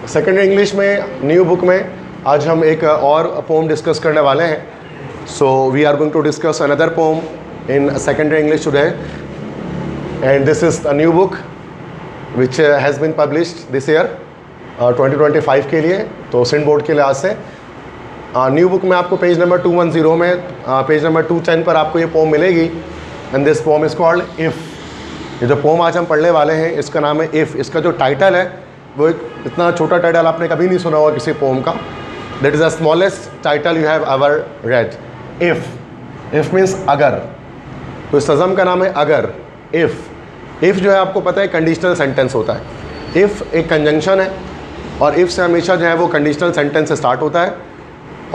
Secondary English में new book में आज हम एक और पोम डिस्कस करने वाले हैं। So we are going to discuss another poem in secondary English today, and this is a new book which has been published this year 2025 के लिए, तो सिंध बोर्ड के लिहाज से न्यू बुक में आपको पेज नंबर 210 में पेज नंबर 210 पर आपको ये पोम मिलेगी। And this pome is called if. ये जो पोम आज हम पढ़ने वाले हैं इसका नाम है इफ़। इसका जो टाइटल है वो एक इतना छोटा टाइटल आपने कभी नहीं सुना होगा किसी पोम का। That is the smallest title you have ever read. If means अगर। तो इस नज़म का नाम है अगर। इफ़ जो है आपको पता है कंडीशनल सेंटेंस होता है। इफ़ एक कंजंक्शन है और इफ़ से हमेशा जो है वो कंडीशनल सेंटेंस से स्टार्ट होता है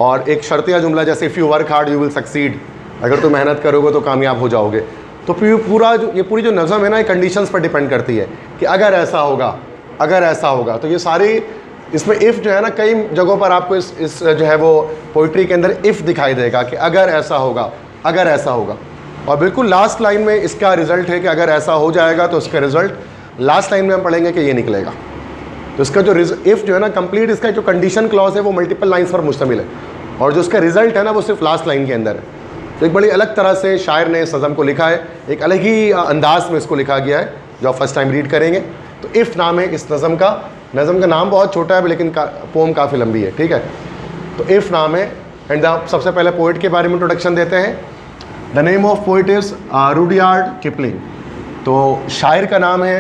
और एक शर्तिया जुमला जैसे if you work hard you will succeed, अगर तुम मेहनत करोगे तो कामयाब हो जाओगे। तो ये पूरी जो नज़म है ना ये कंडीशंस पर डिपेंड करती है कि अगर ऐसा होगा, अगर ऐसा होगा। तो ये सारी इसमें इफ़ जो है ना कई जगहों पर आपको इस जो है वो पोइट्री के अंदर इफ़ दिखाई देगा कि अगर ऐसा होगा, अगर ऐसा होगा। और बिल्कुल लास्ट लाइन में इसका रिज़ल्ट है कि अगर ऐसा हो जाएगा तो इसका रिज़ल्ट लास्ट लाइन में हम पढ़ेंगे कि ये निकलेगा। तो इसका जो इफ़ जो है ना कंप्लीट इसका जो कंडीशन क्लॉज है वो मल्टीपल लाइन्स पर मुश्तमिल है और जो इसका रिज़ल्ट है ना वो सिर्फ लास्ट लाइन के अंदर है। तो एक बड़ी अलग तरह से शायर ने इस नज़म को लिखा है, एक अलग ही अंदाज में इसको लिखा गया है जो आप फर्स्ट टाइम रीड करेंगे। तो इफ़ नाम है इस नज़म का नाम बहुत छोटा है लेकिन पोम काफ़ी लंबी है, ठीक है। तो इफ़ नाम है। एंड सबसे पहले पोइट के बारे में इंट्रोडक्शन देते हैं। The name of poet is Rudyard Kipling. तो शायर का नाम है,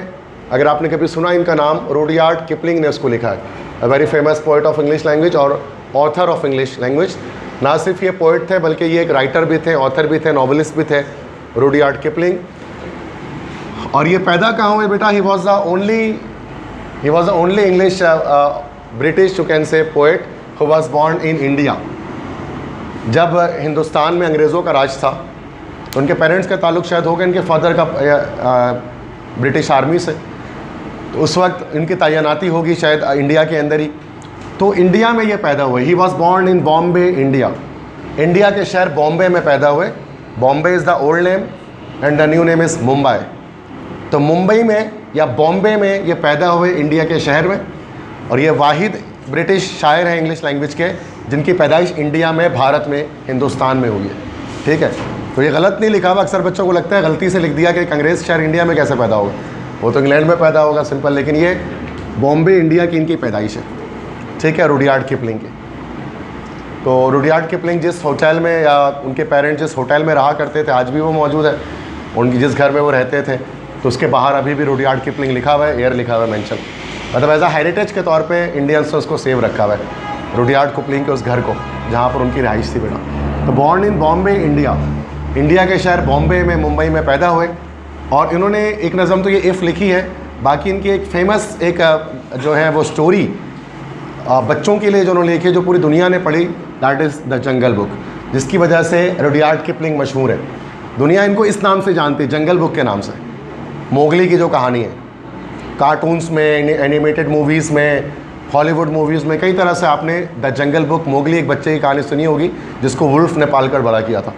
अगर आपने कभी सुना इनका नाम, रुडयार्ड किपलिंग ने उसको लिखा है। A very famous poet of English language और ऑथर ऑफ इंग्लिश लैंग्वेज। ना सिर्फ ये पोइट थे बल्कि ये एक राइटर भी थे, ऑथर भी थे, नॉवलिस्ट भी थे, रुडयार्ड किपलिंग। और ये पैदा कहाँ हुए बेटा? He was the only English British you can say poet who was born in India. जब हिंदुस्तान में अंग्रेज़ों का राज था तो उनके पेरेंट्स का ताल्लुक शायद हो गया इनके फादर का ब्रिटिश आर्मी से, तो उस वक्त इनकी तैनाती होगी शायद इंडिया के अंदर ही। तो इंडिया में ये पैदा हुए। He was born in Bombay India. India के शहर बॉम्बे में पैदा हुए। Bombay is the old name and the new name is Mumbai. तो मुंबई में या बॉम्बे में ये पैदा हुए इंडिया के शहर में। और ये वाहिद ब्रिटिश शायर हैं इंग्लिश लैंग्वेज के जिनकी पैदाइश इंडिया में, भारत में, हिंदुस्तान में हुई है, ठीक है। तो ये गलत नहीं लिखा हुआ। अक्सर बच्चों को लगता है गलती से लिख दिया कि एक अंग्रेज़ शहर इंडिया में कैसे पैदा होगा, वो तो इंग्लैंड में पैदा होगा, सिंपल। लेकिन ये बॉम्बे इंडिया की इनकी पैदाइश है, ठीक है, रुडयार्ड किपलिंग की। तो रुडयार्ड किपलिंग जिस होटल में या उनके पेरेंट्स जिस होटल में रहा करते थे आज भी वो मौजूद है। उनकी जिस घर में वो रहते थे तो उसके बाहर अभी भी रुडयार्ड किपलिंग लिखा हुआ है, एयर लिखा हुआ है, मेंशन। मतलब एज अ हेरिटेज के तौर पे इंडियंस ने उसको सेव रखा हुआ है, रुडयार्ड किपलिंग के उस घर को जहाँ पर उनकी रहाइश थी बेटा। तो born in Bombay India, India के शहर बॉम्बे में, मुंबई में पैदा हुए। और इन्होंने एक नज़म तो ये इफ़ लिखी है, बाकी इनकी एक फेमस एक जो है वो स्टोरी बच्चों के लिए जो उन्होंने लिखी है जो पूरी दुनिया ने पढ़ी, that is the jungle book, जिसकी वजह से रुडयार्ड किपलिंग मशहूर है। दुनिया इनको इस नाम से जानती है, जंगल बुक के नाम से। मोगली की जो कहानी है, कार्टून्स में, एनिमेटेड मूवीज़ में, हॉलीवुड मूवीज़ में, कई तरह से आपने द जंगल बुक, मोगली एक बच्चे की कहानी सुनी होगी जिसको वुल्फ ने पालकर बड़ा किया था।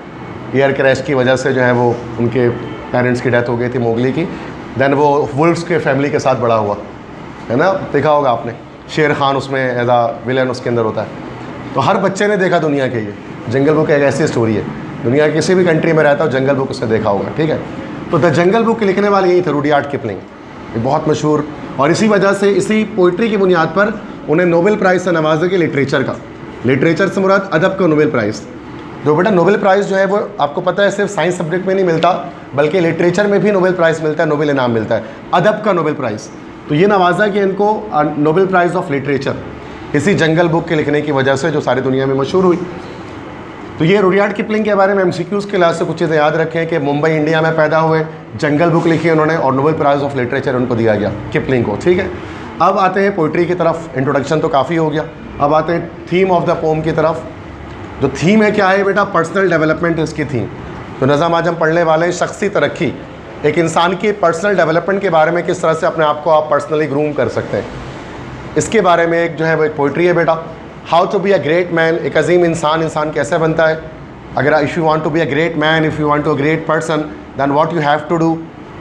एयर क्रैश की वजह से जो है वो उनके पेरेंट्स की डेथ हो गई थी मोगली की। देन वो वुल्फ्स के फैमिली के साथ बड़ा हुआ, है ना, देखा होगा आपने। शेर खान उसमें एज आ विलन उसके अंदर होता है। तो हर बच्चे ने देखा दुनिया के ये जंगल बुक एक ऐसी स्टोरी है, दुनिया की किसी भी कंट्री में रहता हो जंगल बुक उसने देखा होगा, ठीक है। तो द जंगल बुक के लिखने वाले यही थे, रुडयार्ड किपलिंग, ये बहुत मशहूर। और इसी वजह से इसी पोइट्री की बुनियाद पर उन्हें नोबेल प्राइज़ से नवाजा गया, लिटरेचर का। लिटरेचर से मुराद अदब का नोबेल प्राइज़। जो बेटा नोबेल प्राइज़ जो है वो आपको पता है सिर्फ साइंस सब्जेक्ट में नहीं मिलता बल्कि लिटरेचर में भी नोबेल प्राइज़ मिलता है, नोबेल इनाम मिलता है, अदब का नोबेल प्राइज़। तो ये नवाजा कि इनको नोबेल प्राइज़ ऑफ लिटरेचर इसी जंगल बुक के लिखने की वजह से जो सारी दुनिया में मशहूर हुई। तो ये रुडयार्ड किपलिंग के बारे में MCQs के लिहाज से कुछ चीज़ें याद रखें कि मुंबई इंडिया में पैदा हुए, जंगल बुक लिखी उन्होंने और नोबेल प्राइज़ ऑफ लिटरेचर उनको दिया गया, किपलिंग को, ठीक है। अब आते हैं पोइट्री की तरफ। इंट्रोडक्शन तो काफ़ी हो गया, अब आते हैं थीम ऑफ द पोम की तरफ। जो थीम है क्या है बेटा? पर्सनल डेवलपमेंट इसकी थीम। तो नज़म आज हम पढ़ने वाले हैं शख्सी तरक्की, एक इंसान की पर्सनल डेवलपमेंट के बारे में, किस तरह से अपने आप को आप पर्सनली ग्रूम कर सकते हैं, इसके बारे में एक जो है वो एक पोइट्री है बेटा। How to be a great man, एक अजीम इंसान कैसे बनता है। अगर if you want to be a great man, if you want to a great person, then what you have to do.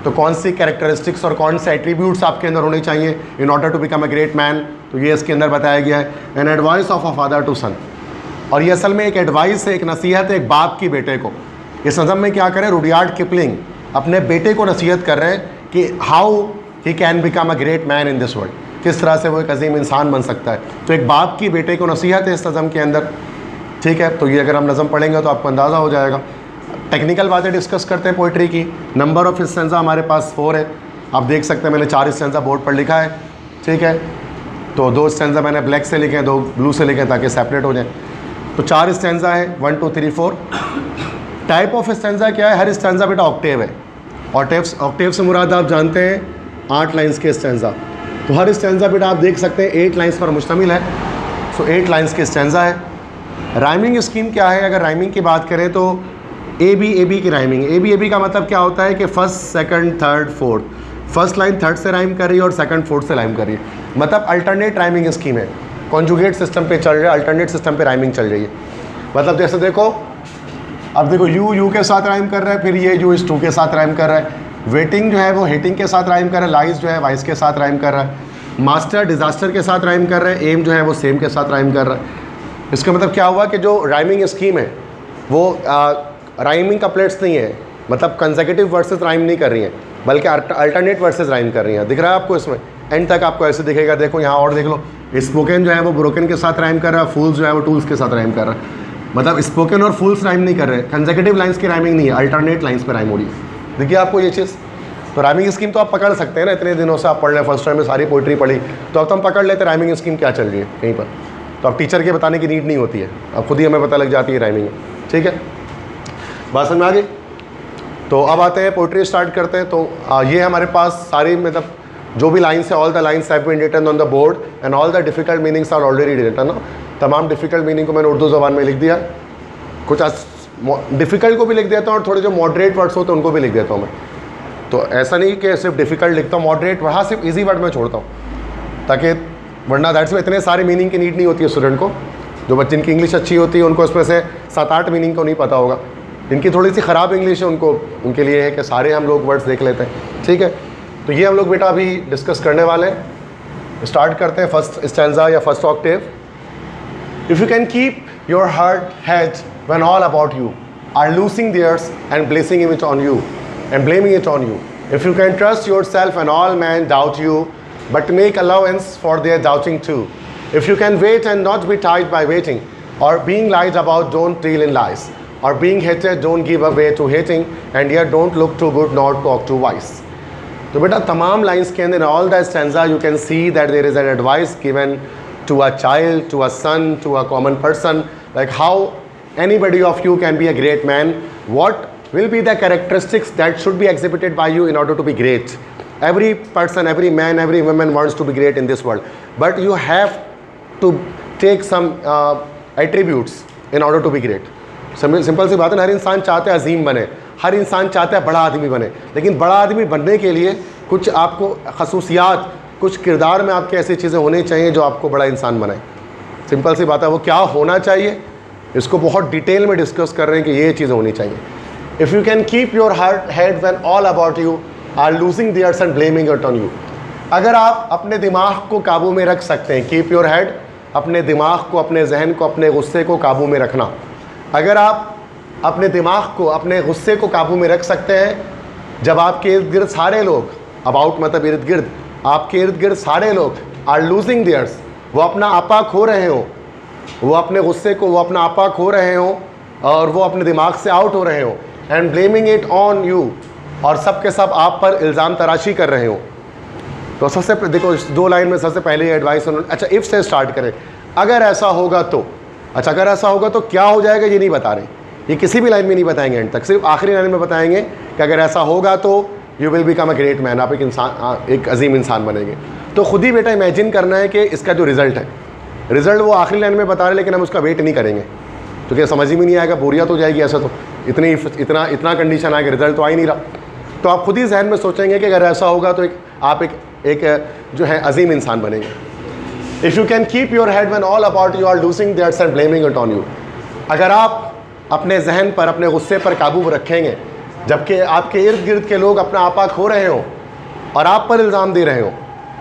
तो कौन सी कैरेक्टरिस्टिक्स और कौन से एट्रीब्यूट्स आपके अंदर होने चाहिए in order to become a great man, तो ये इसके अंदर बताया गया है। An advice of a father to son, और ये असल में एक एडवाइस है, एक नसीहत है एक बाप की बेटे को। इस नज़म में क्या करें, रुडयार्ड किपलिंग अपने बेटे को नसीहत कर रहे हैं कि how he can become a great man in this world, किस तरह से वो एक अजीम इंसान बन सकता है। तो एक बाप की बेटे को नसीहत है इस नज़म के अंदर, ठीक है। तो ये अगर हम नज़म पढ़ेंगे तो आपको अंदाज़ा हो जाएगा। टेक्निकल बातें डिस्कस करते हैं पोइट्री की। नंबर ऑफ स्टैंजा हमारे पास 4 है, आप देख सकते हैं मैंने 4 स्टैंजा बोर्ड पर लिखा है, ठीक है। तो 2 स्टैंजा मैंने ब्लैक से लिखे हैं, 2 ब्लू से लिखे हैं ताकि सेपरेट हो जाए। तो 4 स्टैंजा है, 1 2 3 4। टाइप ऑफ स्टैंजा क्या है, हर स्टैंजा बेटा ऑक्टेव है, और ऑक्टेव से मुराद आप जानते हैं 8 लाइन्स के स्टैंजा। तो हर स्टैंजा बेटा आप देख सकते हैं 8 लाइन्स पर मुश्तमिल है। सो 8 लाइन्स के स्टैंजा है। राइमिंग स्कीम क्या है, अगर राइमिंग की बात करें तो ए बी की राइमिंग। ए बी का मतलब क्या होता है कि first second third fourth, first line third से राइम कर रही है और सेकंड फोर्थ से राइम कर रही है, मतलब अल्टरनेट राइमिंग स्कीम है। कॉन्जुगेट सिस्टम पे चल रहा है, अल्टरनेट सिस्टम पे राइमिंग चल रही है। मतलब जैसे देखो, अब देखो यू के साथ राइम कर रहा है, फिर ये यू इस टू के साथ राइम कर रहा है, वेटिंग जो है वो हेटिंग के साथ राइम कर रहा है, लाइज जो है वाइस के साथ राइम कर रहा है, मास्टर डिज़ास्टर के साथ राइम कर रहा है, एम जो है वो सेम के साथ राइम कर रहा है। इसका मतलब क्या हुआ कि जो राइमिंग स्कीम है वो राइमिंग कपलेट्स नहीं है, मतलब कंसेक्यूटिव वर्सेस राइम नहीं कर रही हैं, बल्कि अल्टरनेट वर्सेस राइम कर रही हैं। दिख रहा है आपको, इसमें एंड तक आपको ऐसे दिखेगा। देखो यहाँ और देख लो, स्पोकन जो है वो ब्रोकन के साथ राइम कर रहा है, फूल्स जो है वो टूल्स के साथ राइम कर रहा है। मतलब स्पोकन और फूल्स राइम नहीं कर रहे, कंसेक्यूटिव लाइन्स की राइमिंग नहीं है, अल्टरनेट लाइन्स पर राइम हो रही है। देखिए आपको ये चीज़, तो राइमिंग स्कीम तो आप पकड़ सकते हैं ना, इतने दिनों से आप पढ़ रहे हैं, फर्स्ट टाइम में सारी पोइट्री पढ़ी, तो अब तो हम पकड़ लेते हैं राइमिंग स्कीम क्या चल रही है कहीं पर। तो अब टीचर के बताने की नीड नहीं होती है, अब खुद ही हमें पता लग जाती है राइमिंग, ठीक है। बात समझ में आ गई। तो अब आते हैं पोइट्री स्टार्ट करते हैं। तो ये हमारे पास सारी मतलब जो भी लाइन्स है, all the lines have been written on the board and all the difficult meanings are already written ना। तमाम डिफिकल्ट मीनिंग को मैंने उर्दू ज़बान में लिख दिया, कुछ डिफ़िकल्ट को भी लिख देता हूँ और थोड़े जो मॉडरेट वर्ड्स होते हैं उनको भी लिख देता हूँ मैं। तो ऐसा नहीं कि सिर्फ डिफ़िकल्ट लिखता हूँ, मॉडरेट वहाँ सिर्फ ईजी वर्ड में छोड़ता हूँ, ताकि वरना दैट्स में इतने सारे मीनिंग की नीड नहीं होती है स्टूडेंट को। जो बच्चे जिनकी इंग्लिश अच्छी होती है उनको उसमें से 7-8 मीनिंग को नहीं पता होगा, इनकी थोड़ी सी ख़राब इंग्लिश है, उनको उनके लिए है कि सारे हम लोग वर्ड्स देख लेते हैं, ठीक है। तो ये हम लोग बेटा अभी डिस्कस करने वाले हैं। स्टार्ट करते हैं फर्स्ट स्टैंजा या first octave. If you can keep your heart head when all about you are losing theirs and blessing it on you and blaming it on you, if you can trust yourself and all man doubt you but make allowance for their doubting too. If you can wait and not be tied by waiting, or being lied about, don't deal in lies, or being hated, don't give away to hating, and yet don't look too good nor talk too wise. तो बेटा तमाम lines के अंदर all the stanza you can see that there is an advice given to a child, to a son, to a common person, like how anybody of you can be a great man, what will be the characteristics that should be exhibited by you in order to be great. Every person, every man, every woman wants to be great in this world, but you have to take some attributes in order to be great. Simple सी बात है, हर इंसान चाहता है अजीम बने, हर इंसान चाहता है बड़ा आदमी बने, लेकिन बड़ा आदमी बनने के लिए कुछ आपको खसूसियात, कुछ किरदार में आपके ऐसी चीज़ें होनी चाहिए जो आपको बड़ा इंसान बनाए। सिंपल सी बात है, वो क्या होना चाहिए इसको बहुत डिटेल में डिस्कस कर रहे हैं कि ये चीज़ें होनी चाहिए। If you can keep your heart head when all about you are losing theirs and blaming it on you, अगर आप अपने दिमाग को काबू में रख सकते हैं, कीप योर हेड, अपने दिमाग को, अपने जहन को, अपने गुस्से को काबू में रखना, अगर आप अपने दिमाग को, अपने गुस्से को काबू में रख सकते हैं जब आपके इर्द गिर्द सारे लोग, अबाउट मतलब इर्द गिर्द, आपके इर्द गिर्द सारे लोग आर लूजिंग देयर्स, वो अपना आपा खो रहे हों, वो अपने गुस्से को, वो अपना आपा खो रहे हों और वो अपने दिमाग से आउट हो रहे हों, and blaming it on you, और सब के सब आप पर इल्ज़ाम तराशी कर रहे हो। तो सबसे देखो 2 लाइन में सबसे पहले एडवाइस उन्होंने, अच्छा इफ़ से स्टार्ट करें, अगर ऐसा होगा तो, अच्छा अगर ऐसा होगा तो क्या हो जाएगा ये नहीं बता रहे, ये किसी भी लाइन में नहीं बताएंगे एंड तक, सिर्फ आखिरी लाइन में बताएंगे कि अगर ऐसा होगा तो you will become a great man, आप एक इंसान, एक अजीम इंसान बनेंगे। तो खुद ही बेटा इमेजिन करना है कि इसका जो रिज़ल्ट है, रिज़ल्ट वो आखिरी लाइन में बता रहे, लेकिन हम उसका वेट नहीं करेंगे तो क्या समझ ही में नहीं आएगा, बोरियत हो जाएगी। ऐसा तो इतना कंडीशन आएगा, रिज़ल्ट तो आ ही नहीं रहा। तो आप खुद ही जहन में सोचेंगे कि अगर ऐसा होगा तो आप एक जो है अजीम इंसान बनेंगे। If you can keep your head when all about you are losing theirs and blaming it on you, अगर आप अपने जहन पर, अपने गुस्से पर काबू रखेंगे जबकि आपके इर्द गिर्द के लोग अपना आपा खो रहे हो और आप पर इल्ज़ाम दे रहे हो,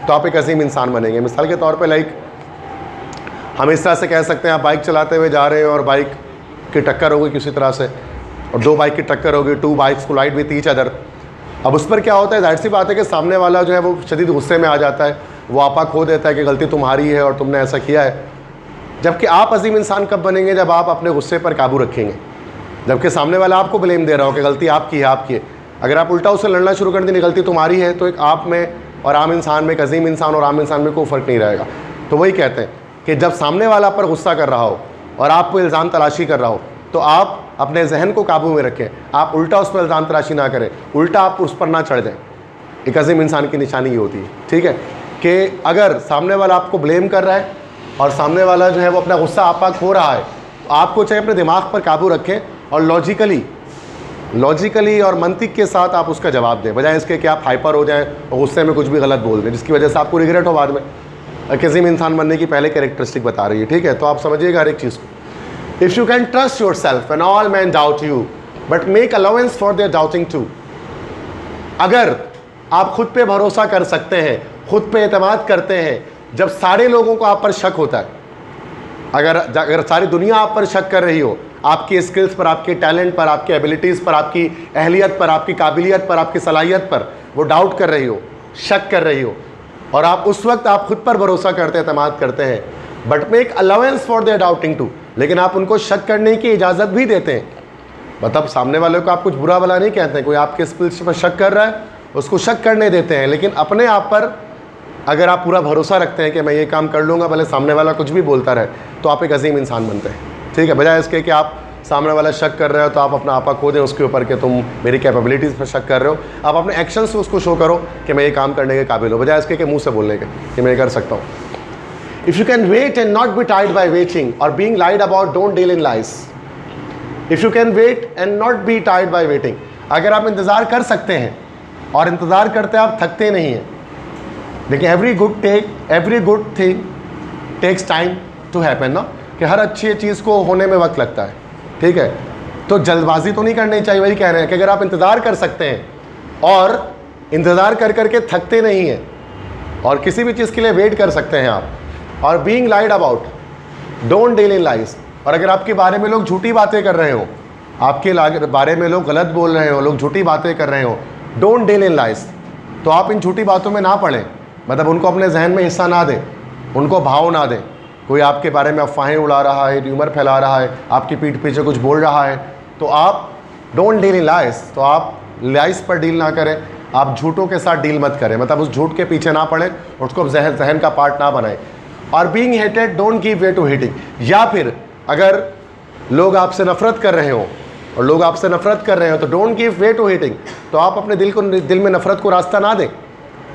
तो आप एक अजीम इंसान बनेंगे। मिसाल के तौर पे लाइक हम इस तरह से कह सकते हैं, आप बाइक चलाते हुए जा रहे हो और बाइक की टक्कर हो गई किसी तरह से, और दो बाइक की टक्कर हो गई, two bikes collide with each other. अब उस पर क्या होता है, जाहिर सी बात है कि सामने वाला जो है वो शदीद गुस्से में आ जाता है, वो आपा खो देता है कि गलती तुम्हारी है और तुमने ऐसा किया है। जबकि आप अजीम इंसान कब बनेंगे, जब आप अपने गुस्से पर काबू रखेंगे, जबकि सामने वाला आपको ब्लेम दे रहा हो कि गलती आपकी है, आपकी है। अगर आप उल्टा उससे लड़ना शुरू कर देंगे गलती तुम्हारी है, तो एक आप में और आम इंसान में, एक अजीम इंसान और आम इंसान में कोई फ़र्क नहीं रहेगा। तो वही कहते हैं कि जब सामने वाला पर गुस्सा कर रहा हो और आपको इल्ज़ाम तलाशी कर रहा हो, तो आप अपने जहन को काबू में रखें, आप उल्टा उस पर इल्ज़ाम तलाशी ना करें, उल्टा आप उस पर ना चढ़ जाएं। एक अजीम इंसान की निशानी ये होती है, ठीक है, कि अगर सामने वाला आपको ब्लेम कर रहा है और सामने वाला जो है वो अपना गुस्सा आपा खो रहा है, तो आपको चाहे अपने दिमाग पर काबू रखें और लॉजिकली और मंतिक के साथ आप उसका जवाब दें, बजाय इसके कि आप हाइपर हो जाएं और गुस्से में कुछ भी गलत बोल दें, जिसकी वजह से आपको रिग्रेट हो बाद में। एक अजीम इंसान बनने की पहले कैरेक्टरिस्टिक बता रही है, ठीक है। तो आप समझिएगा हर एक चीज़ को। If you can trust yourself and all man doubt you but make allowance for their doubting too. अगर आप खुद पे भरोसा कर सकते हैं, खुद पे एतमाद करते हैं, जब सारे लोगों को आप पर शक होता है, अगर सारी दुनिया आप पर शक कर रही हो, आपकी स्किल्स पर, आपके टैलेंट पर, आपके एबिलिटीज़ पर, आपकी अहलियत पर, आपकी काबिलियत पर, आपकी सलाहियत पर वो डाउट कर रही हो, शक कर रही हो, और आप उस वक्त आप खुद पर भरोसा करते हैं, एतमाद करते हैं, but make allowance for their doubting too, लेकिन आप उनको शक करने की इजाज़त भी देते हैं। मतलब सामने वाले को आप कुछ बुरा भला नहीं कहते हैं, कोई आपके स्किल्स पर शक कर रहा है उसको शक करने देते हैं, लेकिन अपने आप पर अगर आप पूरा भरोसा रखते हैं कि मैं ये काम कर लूँगा भले सामने वाला कुछ भी बोलता रहे, तो आप एक अजीम इंसान बनते हैं, ठीक है। बजाय इसके कि आप सामने वाला शक कर रहे हो तो आप अपना आपा खो दें उसके ऊपर कि तुम मेरी कैपेबिलिटीज़ पर शक कर रहे हो, आप अपने एक्शन से उसको शो करो कि मैं ये काम करने के काबिल हो, बजाय इसके कि मुंह से बोलने के कि मैं ये कर सकता हूँ। If you can wait and not be टाइड बाय वेटिंग और being lied about, don't deal in lies. If you can wait and not be टाइड बाय वेटिंग, अगर आप इंतज़ार कर सकते हैं और इंतज़ार करते आप थकते नहीं हैं। देखिए every good thing takes time to happen ना, कि हर अच्छी चीज़ को होने में वक्त लगता है, ठीक है। तो जल्दबाजी तो नहीं करनी चाहिए। वही कह रहे हैं कि अगर आप इंतज़ार कर सकते हैं और इंतज़ार कर करके थकते नहीं हैं और किसी भी चीज़ के लिए वेट कर सकते हैं आप, और being lied about, don't deal in lies, और अगर आपके बारे में लोग झूठी बातें कर रहे हो, आपके बारे में लोग गलत बोल रहे हो, लोग झूठी बातें कर रहे हो, डोंट डील इन लाइज, तो आप इन झूठी बातों में ना पड़ें, मतलब उनको अपने जहन में हिस्सा ना दें, उनको भाव ना दें। कोई आपके बारे में अफवाहें उड़ा रहा है, र्यूमर फैला रहा है, आपकी पीठ पीछे कुछ बोल रहा है, तो आप डोंट डील इन लाइज, तो आप लाइज पर डील ना करें, आप झूठों के साथ डील मत करें, मतलब उस झूठ के पीछे ना पड़ें, उसको जहन का पार्ट ना बनाएं। और being hated, don't give way to hating, या फिर अगर लोग आपसे नफरत कर रहे हो और लोग आपसे नफरत कर रहे हो तो don't give way to hating, तो आप अपने दिल में नफरत को रास्ता ना दें।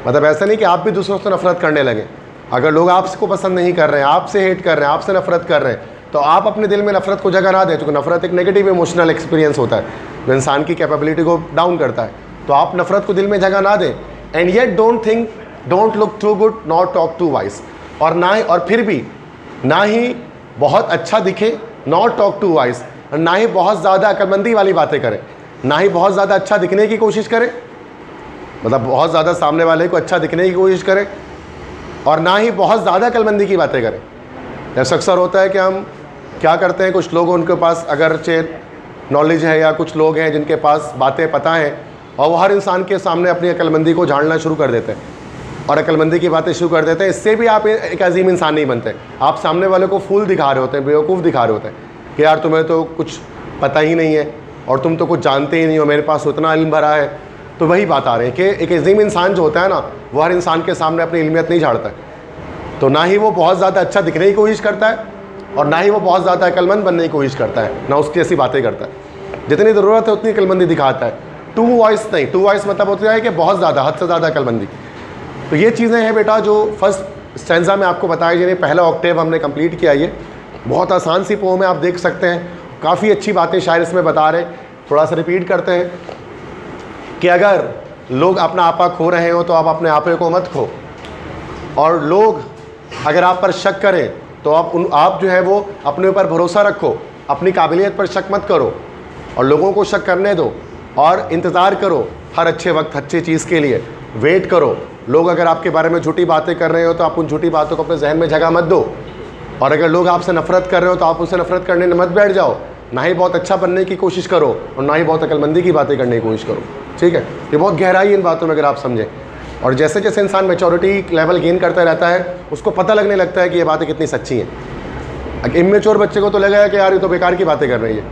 मतलब ऐसा नहीं कि आप भी दूसरों से नफरत करने लगें। अगर लोग आपको पसंद नहीं कर रहे हैं, आपसे हेट कर रहे हैं, आपसे नफरत कर रहे हैं, तो आप अपने दिल में नफरत को जगह ना दें, क्योंकि नफरत एक नेगेटिव इमोशनल एक्सपीरियंस होता है जो इंसान की कैपेबिलिटी को डाउन करता है। तो आप नफरत को दिल में जगह ना दें। And yet don't look too good, not talk too wise, और फिर भी ना ही बहुत अच्छा दिखे, नॉट टॉक टू वाइस, और ना ही बहुत ज़्यादा अक्लमंदी वाली बातें करें, ना ही बहुत ज़्यादा अच्छा दिखने की कोशिश करें, मतलब बहुत ज़्यादा सामने वाले को अच्छा दिखने की कोशिश करें, और ना ही बहुत ज़्यादा अक्लमंदी की बातें करें। ऐसा अक्सर होता है कि हम क्या करते हैं, कुछ लोग उनके पास अगरचे नॉलेज है या कुछ लोग हैं जिनके पास बातें पता हैं और वो हर इंसान के सामने अपनी अक्लमंदी को झाड़ना शुरू कर देते हैं और अक्लमंदी की बातें शुरू कर देते हैं। इससे भी आप एक अजीम इंसान नहीं बनते। आप सामने वाले को फूल दिखा रहे होते हैं, बेवकूफ़ दिखा रहे होते हैं कि यार तुम्हें तो कुछ पता ही नहीं है और तुम तो कुछ जानते ही नहीं हो, मेरे पास उतना इल्म भरा है। तो वही बात आ रही है कि एक अजीम इंसान जो होता है ना, वो हर इंसान के सामने अपनी इल्मियत नहीं झाड़ता है। तो ना ही वो बहुत ज़्यादा अच्छा दिखने की कोशिश करता है और ना ही वो बहुत ज़्यादा अक्लमंद बनने की कोशिश करता है, ना उसकी ऐसी बातें करता है। जितनी ज़रूरत है उतनी अक्लमंदी दिखाता है। टू वॉइस नहीं, टू वॉइस मतलब होता है कि बहुत ज़्यादा, हद से ज़्यादा अक्लमंदी। तो ये चीज़ें हैं बेटा जो फर्स्ट स्टैंजा में आपको बताया, जिन्हें पहला ऑक्टेव हमने कंप्लीट किया। ये बहुत आसान सी पोम है, आप देख सकते हैं, काफ़ी अच्छी बातें शायर इसमें बता रहे हैं। थोड़ा सा रिपीट करते हैं कि अगर लोग अपना आपा खो रहे हो तो आप अपने आपे को मत खो, और लोग अगर आप पर शक करें तो आप जो है वो अपने ऊपर भरोसा रखो, अपनी काबिलियत पर शक मत करो और लोगों को शक करने दो। और इंतज़ार करो हर अच्छे वक्त अच्छी चीज़ के लिए, वेट करो। लोग अगर आपके बारे में झूठी बातें कर रहे हो तो आप उन झूठी बातों को अपने जहन में जगह मत दो, और अगर लोग आपसे नफरत कर रहे हो तो आप उनसे नफरत करने में मत बैठ जाओ। ना ही बहुत अच्छा बनने की कोशिश करो और ना ही बहुत अक्लमंदी की बातें करने की कोशिश करो, ठीक है। ये बहुत गहराई इन बातों में अगर आप समझें। और जैसे जैसे इंसान मैच्योरिटी लेवल गेन करता रहता है उसको पता लगने लगता है कि ये बातें कितनी सच्ची हैं। इमेच्योर बच्चे को तो लगेगा कि यार ये तो बेकार की बातें कर रही है,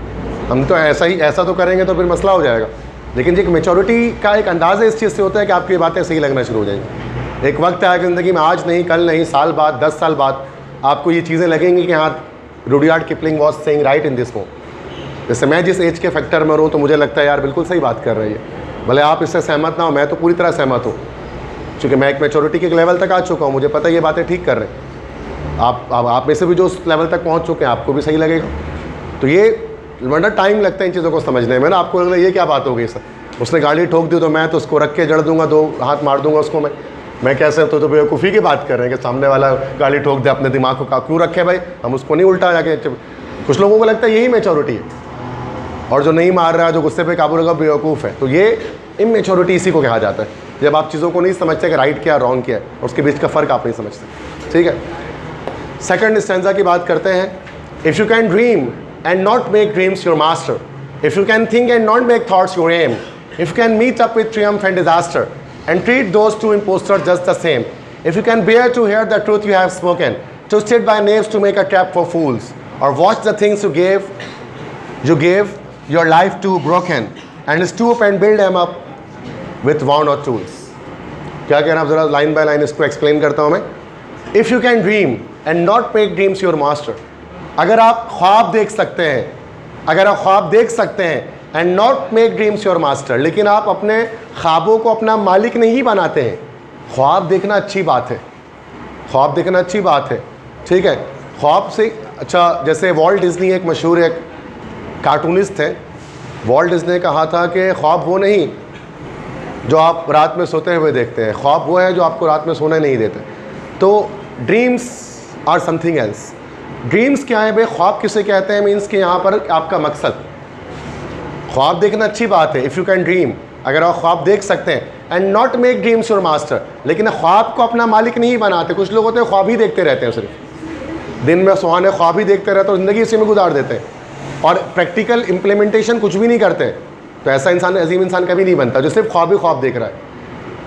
हम तो ऐसा तो करेंगे तो फिर मसला हो जाएगा। लेकिन जो मैच्योरिटी का एक अंदाज़ा इस चीज़ से होता है कि आपकी ये बातें सही लगना शुरू हो जाएंगी। एक वक्त आएगा ज़िंदगी में, आज नहीं कल नहीं, साल बाद 10 साल बाद आपको ये चीज़ें लगेंगी कि हाँ Rudyard Kipling was saying right in this moment. जैसे मैं जिस एज के फैक्टर में हूँ तो मुझे लगता है यार बिल्कुल सही बात कर रही है, भले आप इससे सहमत ना हो, मैं तो पूरी तरह सहमत हूँ, क्योंकि मैं एक मैच्योरिटी के लेवल तक आ चुका हूँ, मुझे पता है ये बातें ठीक कर रहे हैं। आप में से भी जो उस लेवल तक पहुँच चुके हैं आपको भी सही लगेगा। तो ये मतलब टाइम लगता है इन चीज़ों को समझने में ना। आपको लग रहा है ये क्या बात हो गई सर, उसने गाड़ी ठोक दी तो मैं तो उसको रख के जड़ दूंगा, 2 हाथ मार दूंगा उसको मैं कैसे, तो बेवकूफ़ी की बात कर रहे हैं कि सामने वाला गाड़ी ठोक दे, अपने दिमाग को क्यों रखे भाई, हम उसको नहीं उल्टा जाके। कुछ लोगों को लगता है यही मैच्योरिटी है, और जो नहीं मार रहा है, जो गुस्से पे काबू लगा, बेवकूफ़ है। तो ये इमेच्योरिटी इसी को कहा जाता है, जब आप चीज़ों को नहीं समझते कि राइट क्या रॉन्ग क्या है, और उसके बीच का फ़र्क आप नहीं समझते, ठीक है। सेकंड स्टैंजा की बात करते हैं। If you can dream and not make dreams your master, if you can think and not make thoughts your aim, if you can meet up with triumph and disaster and treat those two impostors just the same, if you can bear to hear the truth you have spoken, twisted by knaves to make a trap for fools, or watch the things you gave your life to broken, and stoop and build them up with worn or tools. क्या कह रहा हूँ, ज़रा line by line इसको explain करता हूँ मैं। If you can dream and not make dreams your master, अगर आप ख्वाब देख सकते हैं, अगर आप ख्वाब देख सकते हैं and not make dreams your master, लेकिन आप अपने ख्वाबों को अपना मालिक नहीं बनाते हैं। ख्वाब देखना अच्छी बात है, ख्वाब देखना अच्छी बात है, ठीक है। ख्वाब से अच्छा, जैसे वॉल्ट डिज्नी एक मशहूर एक कार्टूनिस्ट थे, वॉल्ट डिज्नी ने कहा था कि ख्वाब वो नहीं जो आप रात में सोते हुए देखते हैं, ख्वाब वो है जो आपको रात में सोने नहीं देते। तो dreams are something else. Dreams क्या है भाई, ख्वाब किसे कहते हैं, मीन्स कि यहाँ पर आपका मकसद। ख्वाब देखना अच्छी बात है, इफ़ यू कैन ड्रीम, अगर आप ख्वाब देख सकते हैं, and not make dreams your master, लेकिन ख्वाब को अपना मालिक नहीं बनाते। कुछ लोग होते हैं ख्वाब ही देखते रहते हैं, सिर्फ दिन में सुहाने ख्वाब ही देखते रहते हैं, ज़िंदगी इसी में गुजार देते हैं, और प्रैक्टिकल इम्प्लीमेंटेशन कुछ भी नहीं करते। तो ऐसा इंसान अजीम इंसान कभी नहीं बनता जो सिर्फ ख्वाब ही ख्वाब देख रहा है।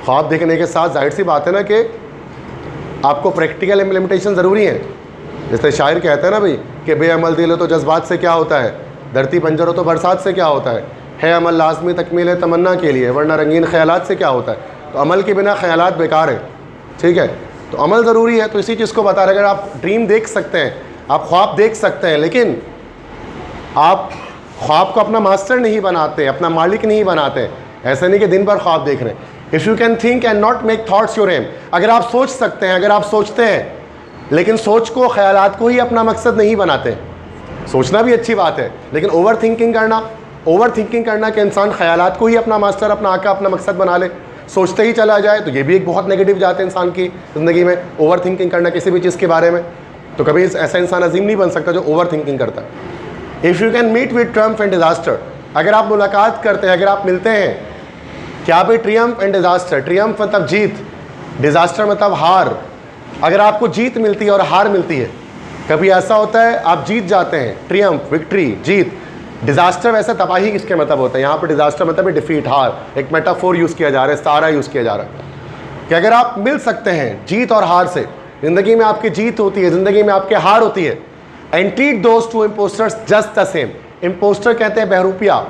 ख्वाब देखने के साथ जाहिर सी बात है ना कि आपको प्रैक्टिकल इम्प्लीमेंटेशन ज़रूरी है। जैसे शायर कहते हैं ना भाई कि बेअमल दिल हो तो जज्बात से क्या होता है, धरती बंजर हो तो बरसात से क्या होता है अमल लाजमी तकमील है तमन्ना के लिए, वरना रंगीन ख्यालात से क्या होता है। तो अमल के बिना ख्यालात बेकार है, ठीक है। तो अमल ज़रूरी है। तो इसी चीज़ को बता रहे, अगर आप ड्रीम देख सकते हैं, आप ख्वाब देख सकते हैं, लेकिन आप ख्वाब को अपना मास्टर नहीं बनाते, अपना मालिक नहीं बनाते। ऐसा नहीं कि दिन भर ख्वाब देख रहे हैं। If you can think and not make thoughts your aim, अगर आप सोच सकते हैं, अगर आप सोचते हैं लेकिन सोच को, ख्यालात को ही अपना मकसद नहीं बनाते। सोचना भी अच्छी बात है, लेकिन ओवर थिंकिंग करना कि इंसान ख्यालात को ही अपना मास्टर, अपना आका, अपना मकसद बना ले, सोचते ही चला जाए, तो ये भी एक बहुत नेगेटिव जाता है इंसान की ज़िंदगी में। ओवर थिंकिंग करना किसी भी चीज़ के बारे में, तो कभी ऐसा इंसान अजीम नहीं बन सकता जो ओवर थिंकिंग करता है। If you can meet with triumph and disaster, अगर आप मुलाकात करते हैं, अगर आप मिलते हैं, क्या भाई ट्रियम्फ एंड डिजास्टर, ट्रियम्फ मतलब जीत, डिजास्टर मतलब हार। अगर आपको जीत मिलती है और हार मिलती है, कभी ऐसा होता है आप जीत जाते हैं, ट्रियम्फ विक्ट्री जीत, डिजास्टर वैसे तबाही किसके मतलब होता है, यहाँ पर डिजास्टर मतलब डिफीट हार, एक मेटाफोर यूज़ किया जा रहा है, सहारा यूज़ किया जा रहा है कि अगर आप मिल सकते हैं जीत और हार से, ज़िंदगी में आपकी जीत होती है, ज़िंदगी में आपके हार होती है। And treat those two impostors just the same, impostor कहते हैं बहरूपिया,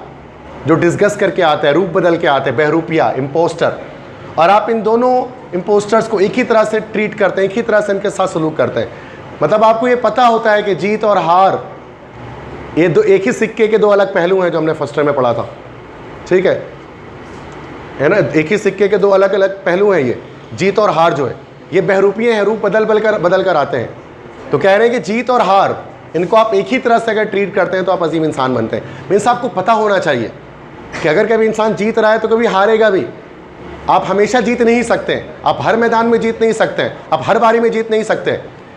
जो डिस्कस करके आते हैं, रूप बदल के आते हैं, बहरूपिया इम्पोस्टर। और आप इन दोनों इम्पोस्टर्स को एक ही तरह से ट्रीट करते हैं, एक ही तरह से इनके साथ सलूक करते हैं। मतलब आपको ये पता होता है कि जीत और हार ये दो एक ही सिक्के के दो अलग पहलू हैं, जो हमने फर्स्ट ईयर में पढ़ा था, ठीक है ना। एक ही सिक्के के दो अलग अलग पहलू हैं, ये जीत और हार जो है, ये बहरूपिये हैं, रूप बदल कर आते हैं। तो कह रहे हैं कि जीत और हार इनको आप एक ही तरह से अगर ट्रीट करते हैं तो आप अजीम इंसान बनते हैं। मीन्स आपको पता होना चाहिए कि अगर कभी इंसान जीत रहा है तो कभी हारेगा भी। आप हमेशा जीत नहीं सकते, आप हर मैदान में जीत नहीं सकते, आप हर बारी में जीत नहीं सकते,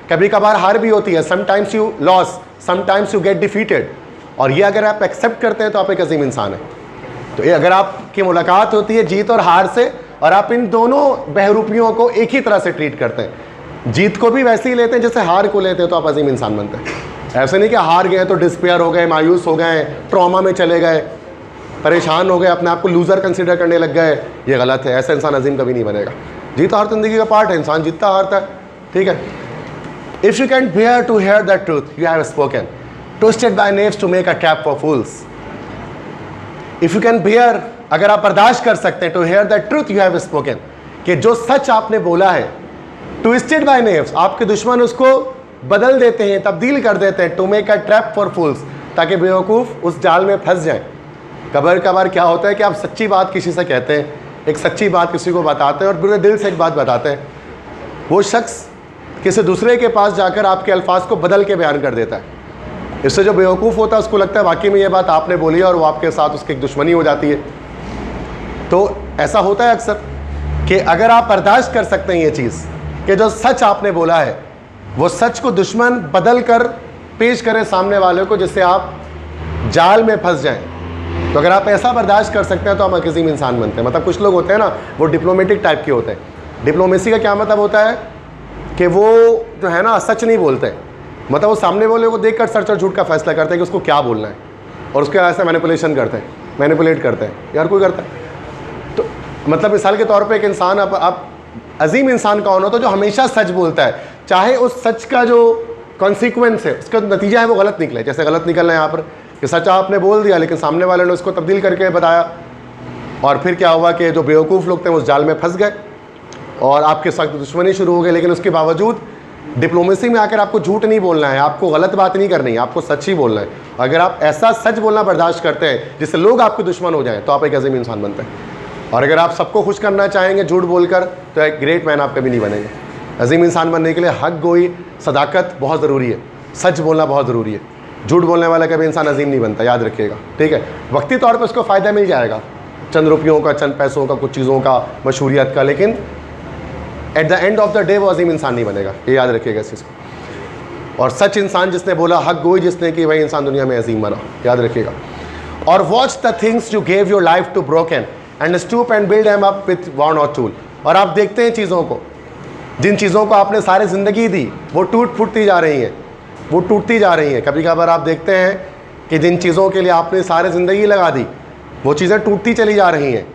कभी कभार हार भी होती है। Sometimes you loss, sometimes you get defeated. और ये अगर आप एक्सेप्ट करते हैं तो आप एक अजीम इंसान हैं। तो ये अगर आपकी मुलाकात होती है जीत और हार से, और आप इन दोनों बहरूपियों को एक ही तरह से ट्रीट करते हैं, जीत को भी वैसे ही लेते हैं जैसे हार को लेते हैं, तो आप अजीम इंसान बनते हैं। ऐसे नहीं कि हार गए तो डिस्पेयर हो गए, मायूस हो गए, ट्रॉमा में चले गए, परेशान हो गए, अपने आप को लूज़र कंसिडर करने लग गए। ये गलत है, ऐसा इंसान अजीम कभी नहीं बनेगा। जीत हार ज़िंदगी का पार्ट है, इंसान जीतता हारता है, ठीक है। If you can bear to hear the truth you have spoken, twisted by knaves to make a trap for fools. If you can bear, अगर आप बर्दाश्त कर सकते हैं, to hear the truth you have spoken, कि जो सच आपने बोला है, ट्विस्टेड बाय नेव्स, आपके दुश्मन उसको बदल देते हैं, तब्दील कर देते हैं, to make a trap for fools, ताकि बेवकूफ़ उस जाल में फंस जाएं। कबार क्या होता है कि आप सच्ची बात किसी से कहते हैं, एक सच्ची बात किसी को बताते हैं और पूरे दिल से एक बात बताते हैं, वो शख्स किसी दूसरे के पास जाकर आपके अल्फाज को बदल के बयान कर देता है। इससे जो बेवकूफ़ होता है उसको लगता है वाकई में ये बात आपने बोली है, और वो आपके साथ उसकी एक दुश्मनी हो जाती है। तो ऐसा होता है अक्सर कि अगर आप बर्दाश्त कर सकते हैं ये चीज़ कि जो सच आपने बोला है वो सच को दुश्मन बदल कर पेश करे सामने वाले को, जिससे आप जाल में फंस जाएं, तो अगर आप ऐसा बर्दाश्त कर सकते हैं तो आप अजीम इंसान बनते हैं। मतलब कुछ लोग होते हैं ना, वो डिप्लोमेटिक टाइप के होते हैं। डिप्लोमेसी का क्या मतलब होता है कि वो जो है ना सच नहीं बोलते, मतलब वो सामने वाले को देखकर सच और झूठ का फैसला करते हैं कि उसको क्या बोलना है, और उसके ऐसे मैनिपुलेशन करते हैं, मैनिपुलेट करते हैं, यार कोई करता है। तो मतलब मिसाल के तौर पे एक इंसान, आप अजीम इंसान कौन हो, तो जो हमेशा सच बोलता है, चाहे उस सच का जो कॉन्सिक्वेंस है, उसका नतीजा है वो गलत निकले। जैसे गलत निकलना है यहाँ पर कि सच आपने बोल दिया लेकिन सामने वाले ने उसको तब्दील करके बताया, और फिर क्या हुआ कि जो बेवकूफ़ लोग थे उस जाल में फंस गए और आपके साथ दुश्मनी शुरू हो गई। लेकिन उसके बावजूद डिप्लोमेसी में आकर आपको झूठ नहीं बोलना है, आपको गलत बात नहीं करनी है, आपको सच ही बोलना है। अगर आप ऐसा सच बोलना बर्दाश्त करते हैं जिससे लोग आपके दुश्मन हो जाएं, तो आप एक अजीम इंसान बनते हैं। और अगर आप सबको खुश करना चाहेंगे झूठ बोलकर, तो एक ग्रेट मैन आप कभी नहीं बनेंगे। अजीम इंसान बनने के लिए हक गोई, सदाकत बहुत ज़रूरी है, सच बोलना बहुत ज़रूरी है। झूठ बोलने वाला कभी इंसान अजीम नहीं बनता, याद रखिएगा, ठीक है। वक्ती तौर पर उसको फ़ायदा मिल जाएगा, चंद रुपयों का, चंद पैसों का, कुछ चीज़ों का, मशहूरियत का, लेकिन at the end of the day वो अजीम इंसान नहीं बनेगा, ये याद रखिएगा इस चीज़ को। और सच इंसान जिसने बोला, हक गोई जिसने की, वही इंसान दुनिया में अजीम बना, याद रखिएगा। और watch the things you gave your life to broken and stoop and build M up with von और टूल। और आप देखते हैं चीज़ों को, जिन चीज़ों को आपने सारी ज़िंदगी दी, वो टूट फूटती जा रही हैं, वो टूटती जा रही हैं। कभी कभार आप देखते हैं कि जिन चीज़ों के लिए आपने सारी ज़िंदगी लगा दी, वो चीज़ें टूटती चली जा रही हैं।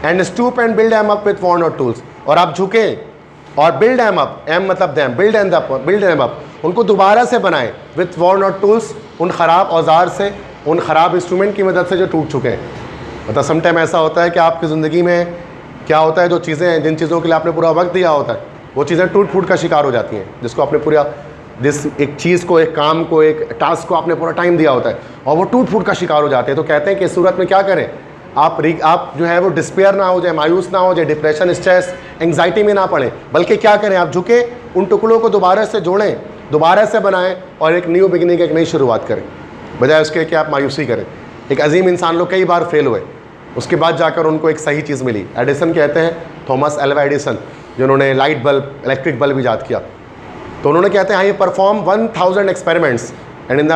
And stoop and build M up with von और टूल्स, और आप झुकें और बिल्ड एम अप, एम मतलब दैम, बिल्ड एम अप, उनको दोबारा से बनाएं विथ वॉन और टूल्स, उन ख़राब औजार से, उन ख़राब इंस्ट्रूमेंट की मदद से जो टूट चुके हैं। मतलब समटाइम ऐसा होता है कि आपकी ज़िंदगी में क्या होता है, जो चीज़ें हैं, जिन चीज़ों के लिए आपने पूरा वक्त दिया होता है, वो चीज़ें टूट फूट का शिकार हो जाती हैं। जिसको आपने पूरा एक चीज़ को, एक काम को, एक टास्क को आपने पूरा टाइम दिया होता है, और वो टूट फूट का शिकार हो जाते हैं। तो कहते हैं कि इस सूरत में क्या करें, आप जो है वो डिस्पेयर ना हो जाए, मायूस ना हो जाए, डिप्रेशन, स्ट्रेस, एंग्जाइटी में ना पड़े, बल्कि क्या करें, आप झुके, उन टुकड़ों को दोबारा से जोड़ें, दोबारा से बनाएं, और एक न्यू बिगिनिंग, एक नई शुरुआत करें, बजाय उसके कि आप मायूसी करें। एक अजीम इंसान लोग कई बार फेल हुए, उसके बाद जाकर उनको एक सही चीज़ मिली। एडिसन कहते हैं, थॉमस एल्वा एडिसन, जिन्होंने लाइट बल्ब, इलेक्ट्रिक बल्ब ईजाद किया, तो उन्होंने कहते हैं, I perform 1000 experiments and in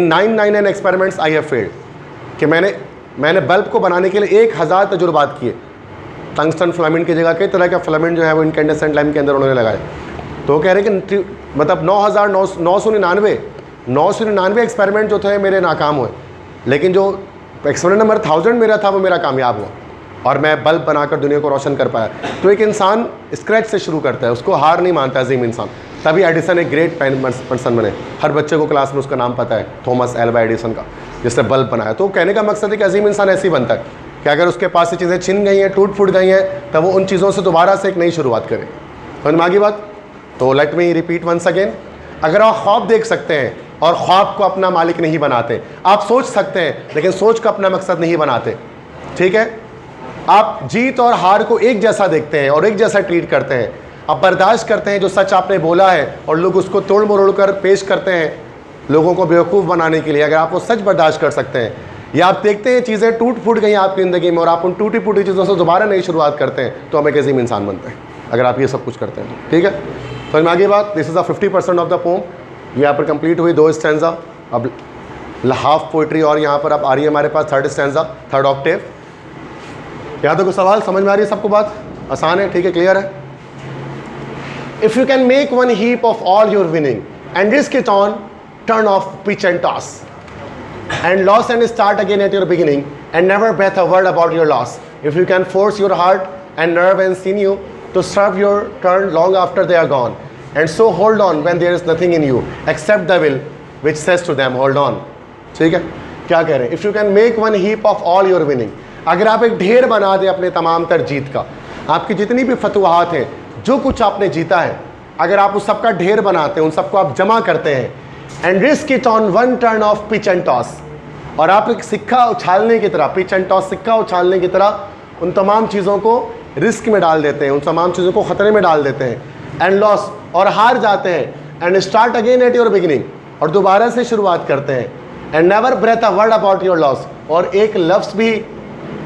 999 experiments I have failed, कि मैंने बल्ब को बनाने के लिए 1000 तजुर्बात किए। टंगस्टन फिलामेंट की जगह कई तरह का फिलामेंट जो है वो इनकैंडेसेंट लैम्प के अंदर उन्होंने लगाए। तो वो कह रहे हैं कि मतलब 999 एक्सपेरिमेंट जो थे मेरे नाकाम हुए, लेकिन जो एक्सपेरिमेंट नंबर 1000 मेरा था वो मेरा कामयाब हुआ, और मैं बल्ब बनाकर दुनिया को रोशन कर पाया। तो एक इंसान स्क्रैच से शुरू करता है, उसको हार नहीं मानता अजीम इंसान, तभी एडिसन एक ग्रेट पर्सन बने। हर बच्चे को क्लास में उसका नाम पता है, थॉमस एल्वा एडिसन का, जिसने बल्ब बनाया। तो कहने का मकसद है कि अजीम इंसान ऐसे ही बनता है कि अगर उसके पास से चीज़ें छिन गई हैं, टूट फूट गई हैं, तब वो उन चीज़ों से दोबारा से एक नई शुरुआत करे। समझ में आ गई बात? तो let me repeat once again, अगर आप ख्वाब देख सकते हैं और ख्वाब को अपना मालिक नहीं बनाते, आप सोच सकते हैं लेकिन सोच को अपना मकसद नहीं बनाते, ठीक है, आप जीत और हार को एक जैसा देखते हैं और एक जैसा ट्रीट करते हैं, आप बर्दाश्त करते हैं जो सच आपने बोला है और लोग उसको तोड़ मरोड़ कर पेश करते हैं लोगों को बेवकूफ़ बनाने के लिए। अगर आप वो सच बर्दाश्त कर सकते हैं, या आप देखते हैं चीज़ें टूट फूट गई आपकी ज़िंदगी में और आप उन टूटी फूटी चीज़ों से दोबारा नई शुरुआत करते हैं, तो हम एक अजीम इंसान बनते हैं अगर आप ये सब कुछ करते हैं। ठीक है, तो मैं आगे बात, this is the 50% of the pome. यहाँ पर कंप्लीट हुई 2 स्टैंजा, अब हाफ पोइट्री और यहाँ पर अब आ रही है हमारे पास 3rd स्टैंजा, 3rd ऑक्टेव। क्या तो कोई सवाल समझ में आ रही है सबको? बात आसान है, ठीक है, क्लियर है? If you can make one heap of all your winning and risk it on, turn off pitch and toss and loss and start again at your beginning and never breath a word about your loss. If you can force your heart and nerve and sinew to serve your turn long after they are gone, and so hold on when there is nothing in you except the will which says to them hold on. ठीक है, क्या कह रहे हैं? If you can make one heap of all your winning, अगर आप एक ढेर बना दें अपने तमाम तर जीत का, आपकी जितनी भी फतवाहात हैं, जो कुछ आपने जीता है, अगर आप उस सबका ढेर बनाते हैं, उन सबको आप जमा करते हैं, and risk it on one turn off pitch and toss, और आप एक सिक्का उछालने की तरह, पिच एंड टॉस सिक्का उछालने की तरह उन तमाम चीज़ों को रिस्क में डाल देते हैं, उन तमाम चीज़ों को ख़तरे में डाल देते हैं, एंड लॉस, और हार जाते हैं, and start again at your beginning, और दोबारा से शुरुआत करते हैं, and never breathe a word about your loss, और एक लफ्ज़ भी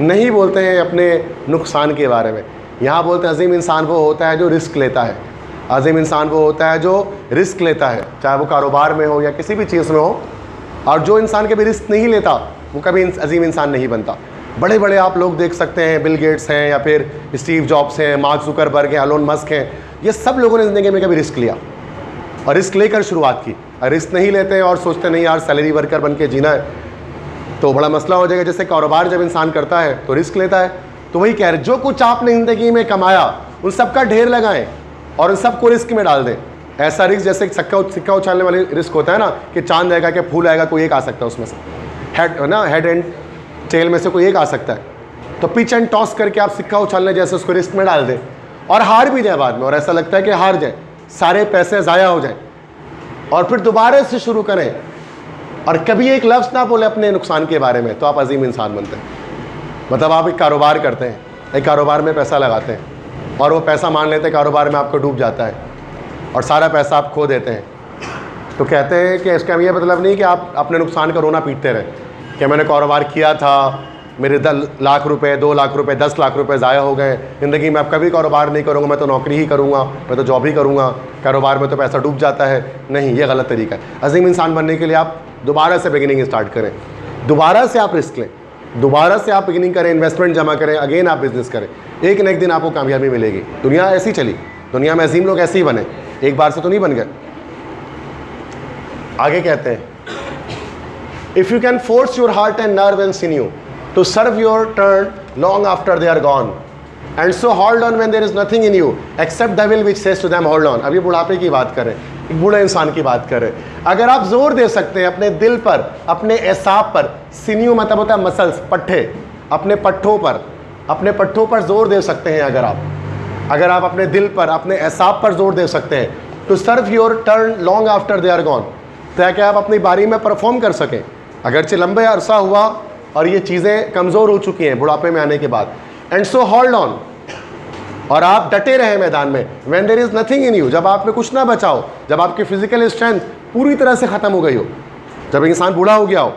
नहीं बोलते हैं अपने नुकसान के बारे में। यहाँ बोलते हैं अजीम इंसान वो होता है जो रिस्क लेता है, अजीम इंसान वो होता है जो रिस्क लेता है, चाहे वो कारोबार में हो या किसी भी चीज़ में हो, और जो इंसान कभी रिस्क नहीं लेता वो कभी अजीम इंसान नहीं बनता। बड़े बड़े आप लोग देख सकते हैं, बिल गेट्स हैं या फिर स्टीव जॉब्स हैं, मार्क जुकरबर्ग हैं, एलोन मस्क हैं, ये सब लोगों ने ज़िंदगी में कभी रिस्क लिया और रिस्क लेकर शुरुआत की। और रिस्क नहीं लेते हैं और सोचते नहीं यार सैलरी वर्कर बन के जीना है, तो बड़ा मसला हो जाएगा। जैसे कारोबार जब इंसान करता है तो रिस्क लेता है, तो वही कह रहे जो कुछ आपने ज़िंदगी में कमाया उन सब का ढेर लगाएं और उन सबको रिस्क में डाल दें। ऐसा रिस्क जैसे सिक्का उछालने वाली रिस्क होता है ना, कि चांद आएगा कि फूल आएगा, कोई एक आ सकता है उसमें से, हेड एंड टेल में से कोई एक आ सकता है। तो पिच एंड टॉस करके आप सिक्का उछालने जैसे उसको रिस्क में डाल दें और हार भी जाए बाद में, और ऐसा लगता है कि हार जाए, सारे पैसे ज़ाया हो जाए, और फिर दोबारा से शुरू करें और कभी एक लफ्ज़ ना बोले अपने नुकसान के बारे में, तो आप अजीम इंसान बनते हैं। मतलब आप एक कारोबार करते हैं, एक कारोबार में पैसा लगाते हैं और वो पैसा मान लेते हैं कारोबार में आपको डूब जाता है और सारा पैसा आप खो देते हैं, तो कहते हैं कि इसका ये मतलब नहीं कि आप अपने नुकसान का रोना पीटते रहें कि मैंने कारोबार किया था, मेरे 10 लाख रुपए, 2 लाख रुपए, 10 लाख रुपए ज़ाया हो गए, ज़िंदगी में अब कभी कारोबार नहीं करूँगा, मैं तो नौकरी ही करूँगा, मैं तो जॉब ही करूँगा, कारोबार में तो पैसा डूब जाता है। नहीं, ये गलत तरीका है। अजीम इंसान बनने के लिए आप दोबारा से बिगिनिंग स्टार्ट करें, दोबारा से आप रिस्क लें, दोबारा से आप बिगिनिंग करें, इन्वेस्टमेंट जमा करें, अगेन आप बिजनेस करें, एक न एक दिन आपको कामयाबी मिलेगी। दुनिया ऐसी चली, दुनिया में अजीम लोग ऐसे ही बने, एक बार से तो नहीं बन गए। आगे कहते हैं if you can force your heart and nerve and sinew to serve your turn long after they are gone and so hold on when there is nothing in you except the will which says to them hold on. अभी बुढ़ापे की बात करें, एक बूढ़े इंसान की बात करें, अगर आप जोर दे सकते हैं अपने दिल पर, अपने एसाब पर, सिन्यू मतलब होता है मसल्स, पट्ठे, अपने पट्ठों पर जोर दे सकते हैं, अगर आप अपने दिल पर, अपने एसाब पर जोर दे सकते हैं, to serve your turn long after they are gone, ताकि आप अपनी बारी में परफॉर्म कर सकें, अगरचे लंबे अरसा हुआ और ये चीज़ें कमज़ोर हो चुकी हैं बुढ़ापे में आने के बाद, एंड सो होल्ड ऑन, और आप डटे रहे मैदान में, when there is nothing in you, जब आप में कुछ ना बचा हो, जब आपकी फिजिकल स्ट्रेंथ पूरी तरह से ख़त्म हो गई हो, जब इंसान बूढ़ा हो गया हो,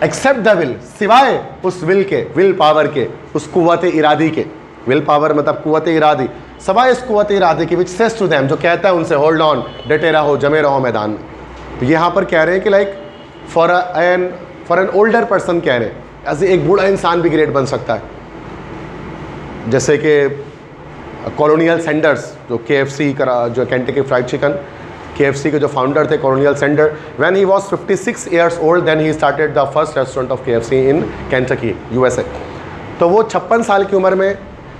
एक्सेप्ट द विल, सिवाय उस विल के, विल पावर के, उस कुव्वत इरादी के, विल पावर मतलब कुव्वत इरादी, सवाए इस कुव्वत इरादी की विच सेज टू देम, जो कहता है उनसे होल्ड ऑन, डटे रहो, जमे रहो मैदान में। तो यहाँ पर कह रहे हैं कि like for an older person कह रहे हैं, ऐसे एक बूढ़ा इंसान भी ग्रेट बन सकता है। जैसे कि कॉलोनियल सैंडर्स, जो KFC का, जो केंटकी फ्राइड चिकन, KFC के जो फाउंडर थे colonial Sander, when he was 56 years old then he started the first restaurant of KFC in Kentucky USA। तो वो 56 साल की उम्र में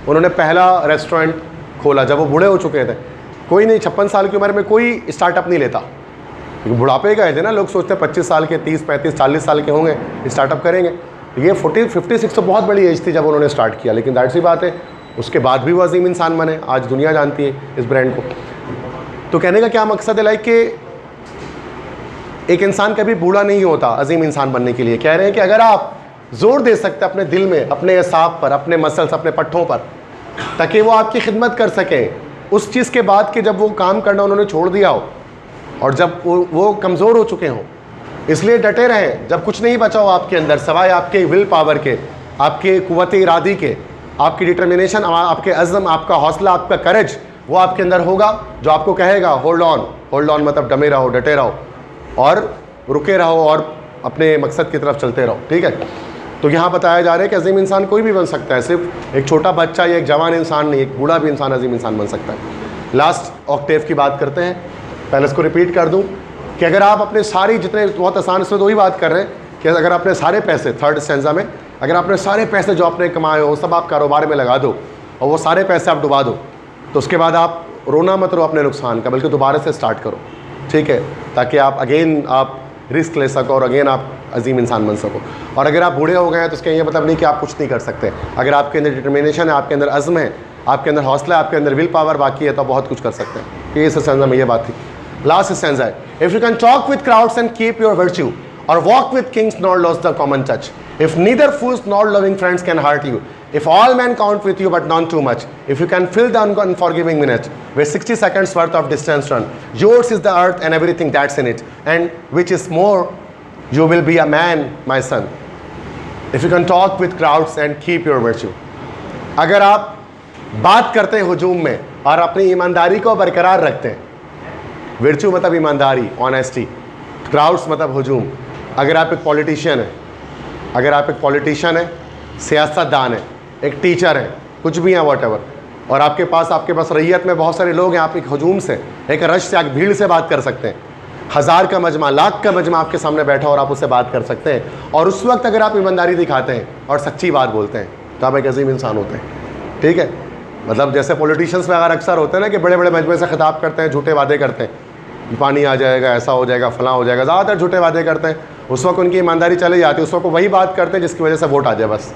उन्होंने पहला रेस्टोरेंट खोला, जब वो बूढ़े हो चुके थे। कोई नहीं 56 साल की उम्र में कोई स्टार्टअप नहीं लेता, क्योंकि बुढ़ापे का है ना, लोग सोचते हैं 25 साल के, 30, 35, 40 साल के होंगे स्टार्टअप करेंगे। ये 56 तो बहुत बड़ी एज थी जब उन्होंने स्टार्ट किया, लेकिन जाहिर सी बात है उसके बाद भी वो अजीम इंसान बने, आज दुनिया जानती है इस ब्रांड को। तो कहने का क्या मकसद है, लाइक कि एक इंसान कभी बूढ़ा नहीं होता अजीम इंसान बनने के लिए। कह रहे हैं कि अगर आप जोर दे सकते अपने दिल में, अपने एसाब पर, अपने मसल्स, अपने पट्ठों पर, ताकि वो आपकी खिदमत कर सकें उस चीज़ के बाद कि जब वो काम करना उन्होंने छोड़ दिया हो और जब वो कमज़ोर हो चुके हों, इसलिए डटे रहें जब कुछ नहीं बचा हो आपके अंदर, सवाए आपके विल पावर के, आपके कुव्वत इरादी के, आपकी डिटर्मिनेशन, आपके अज़्म, आपका हौसला, आपका करेज, वो आपके अंदर होगा जो आपको कहेगा होल्ड ऑन मतलब दमे रहो, डटे रहो और रुके रहो और अपने मकसद की तरफ चलते रहो। ठीक है, तो यहाँ बताया जा रहा है कि अजीम इंसान कोई भी बन सकता है, सिर्फ एक छोटा बच्चा या एक जवान इंसान नहीं, एक बूढ़ा भी इंसान अजीम इंसान बन सकता है। लास्ट ऑक्टेव की बात करते हैं। पहले इसको रिपीट कर दूँ कि अगर आप अपने सारी जितने, बहुत आसान इसमें तो वही बात कर रहे हैं कि अगर आपने सारे पैसे, थर्ड स्टैंजा में, अगर आपने सारे पैसे जो आपने कमाए हो सब आप कारोबार में लगा दो और वो सारे पैसे आप डुबा दो, तो उसके बाद आप रोना मत रो अपने नुकसान का, बल्कि दोबारा से स्टार्ट करो, ठीक है, ताकि आप अगेन आप रिस्क ले सको और अगेन आप अजीम इंसान बन सको। और अगर आप बूढ़े हो गए हैं तो उसका ये मतलब नहीं कि आप कुछ नहीं कर सकते। अगर आपके अंदर डिटर्मिनेशन है, आपके अंदर अज़्म है, आपके अंदर हौसला है, आपके अंदर विल पावर बाकी है, तो बहुत कुछ कर सकते हैं। ये इस स्टैंजा में ये बात थी। लास्ट स्टैंजा है, if you can talk with crowds and keep your virtue or walk with kings nor lose the common touch, if neither fools nor loving friends can hurt you, if all men count with you but none too much, if you can fill the unforgiving minute with 60 seconds worth of distance run, yours is the earth and everything that's in it, and which is more, you will be a man, my son, if you can talk with crowds and keep your virtue। अगर आप बात करते हैं हुजूम में और अपनी ईमानदारी को बरकरार रखते हैं, विर्चू मतलब ईमानदारी, ऑनेस्टी, क्राउड्स मतलब हुजूम। अगर आप एक पॉलिटिशियन है, अगर आप एक पॉलिटिशियन है, सियासतदान है, एक टीचर है, कुछ भी हैं वॉट एवर, और आपके पास रैयत में बहुत सारे लोग हैं, आप एक हुजूम से, एक रश से, एक भीड़ से बात कर सकते हैं। 1000 का मजमा, लाख का मजमा आपके सामने बैठा और आप उससे बात कर सकते हैं, और उस वक्त अगर आप ईमानदारी दिखाते हैं और सच्ची बात बोलते हैं तो आप एक अजीम इंसान होते हैं, ठीक है। मतलब जैसे पॉलिटिशियंस में अगर अक्सर होते हैं ना कि बड़े बड़े मजमे से खिताब करते हैं, झूठे वादे करते हैं, पानी आ जाएगा, ऐसा हो जाएगा, फलां हो जाएगा, ज़्यादातर झूठे वादे करते हैं। उस वक्त उनकी ईमानदारी चली जाती है, उस वक्त वही बात करते हैं जिसकी वजह से वोट आ जाए बस।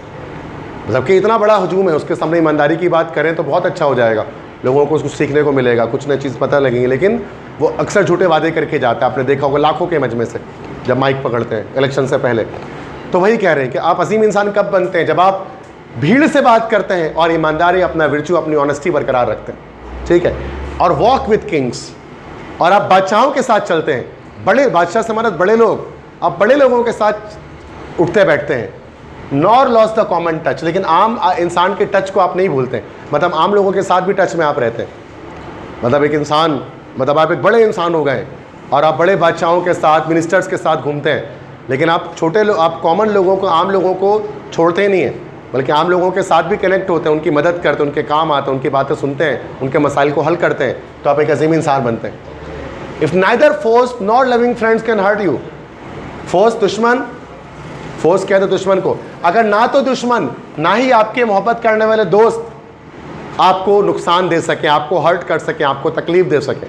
जबकि इतना बड़ा हुजूम है, उसके सामने ईमानदारी की बात करें तो बहुत अच्छा हो जाएगा, लोगों को कुछ सीखने को मिलेगा, कुछ नई चीज़ पता लगेंगी। लेकिन वो अक्सर झूठे वादे करके जाता है, आपने देखा होगा लाखों के मजमे से जब माइक पकड़ते हैं इलेक्शन से पहले। तो वही कह रहे हैं कि आप अजीम इंसान कब बनते हैं, जब आप भीड़ से बात करते हैं और ईमानदारी, अपना विर्चू, अपनी ऑनेस्टी बरकरार रखते हैं, ठीक है। और वॉक विद किंग्स, और आप बादशाहों के साथ चलते हैं, बड़े बादशाह से मदद बड़े लोग, आप बड़े लोगों के साथ उठते बैठते हैं। Nor loss the common touch, लेकिन आम इंसान के टच को आप नहीं भूलते, मतलब आम लोगों के साथ भी टच में आप रहते हैं। मतलब एक इंसान, मतलब आप एक बड़े इंसान हो गए और आप बड़े बादशाहों के साथ, मिनिस्टर्स के साथ घूमते हैं, लेकिन आप छोटे लोग, आप कॉमन लोगों को, आम लोगों को छोड़ते ही नहीं हैं, बल्कि आम लोगों के साथ भी कनेक्ट होते हैं, उनकी मदद करते हैं, उनके काम आते हैं, उनकी बातें सुनते हैं, उनके मसाइल को हल करते हैं, तो आप एक अजीम इंसान बनते हैं। If neither force nor loving friends can hurt you, force दुश्मन, फोर्स कहते हैं दुश्मन को, अगर ना तो दुश्मन ना ही आपके मोहब्बत करने वाले दोस्त आपको नुकसान दे सकें, आपको हर्ट कर सकें, आपको तकलीफ़ दे सकें,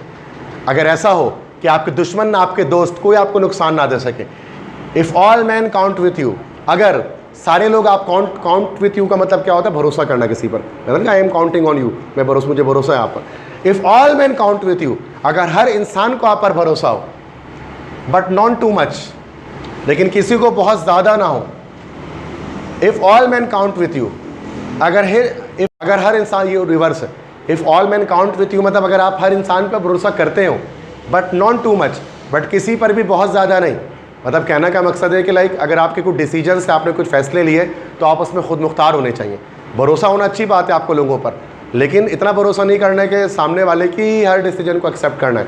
अगर ऐसा हो कि आपके दुश्मन ना आपके दोस्त कोई आपको नुकसान ना दे सके। If all man count with you, अगर सारे लोग आप काउंट विथ यू का मतलब क्या होता है, भरोसा करना किसी पर, I am counting on you, मुझे भरोसा है आप पर। If all man count with you, अगर हर इंसान को आप पर भरोसा हो, बट नॉट टू मच, लेकिन किसी को बहुत ज़्यादा ना हो। If all man count with you, अगर हर इंसान, ये रिवर्स है, if all man count with you मतलब अगर आप हर इंसान पर भरोसा करते हो, but not too much, but किसी पर भी बहुत ज़्यादा नहीं। मतलब कहने का मकसद है कि लाइक अगर आपके कुछ डिसीजन से आपने कुछ फैसले लिए तो आप उसमें खुद मुख्तार होने चाहिए। भरोसा होना अच्छी बात है आपको लोगों पर, लेकिन इतना भरोसा नहीं करना है कि सामने वाले की हर डिसीजन को एक्सेप्ट करना है।